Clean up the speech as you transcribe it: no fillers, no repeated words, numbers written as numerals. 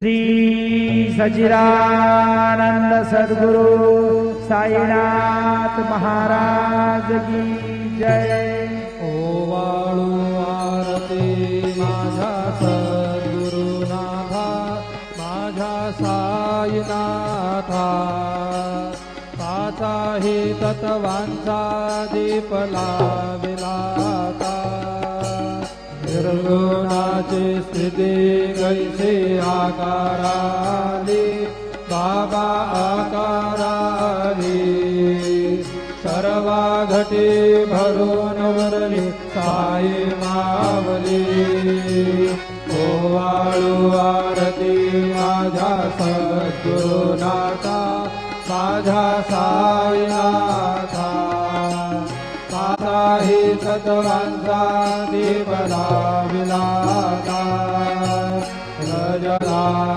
श्री सच्चिदानंद सद्गुरु साईनाथ महाराज की जय। ओवाळू आरती माझा सद्गुरुनाथा, माझा साईनाथा, पाचाही तत्वांचा दीप लाविलाता। निर्गुणाची स्थिती कैसी आकाराली, बाबा आकाराली, सर्वा घटी भरून वरली साई मावली। ओवाळू आरती माझा सद्गुरुनाथा, माझा साईनाथा, पाचाही तत्वांचा दीप लाविलाता।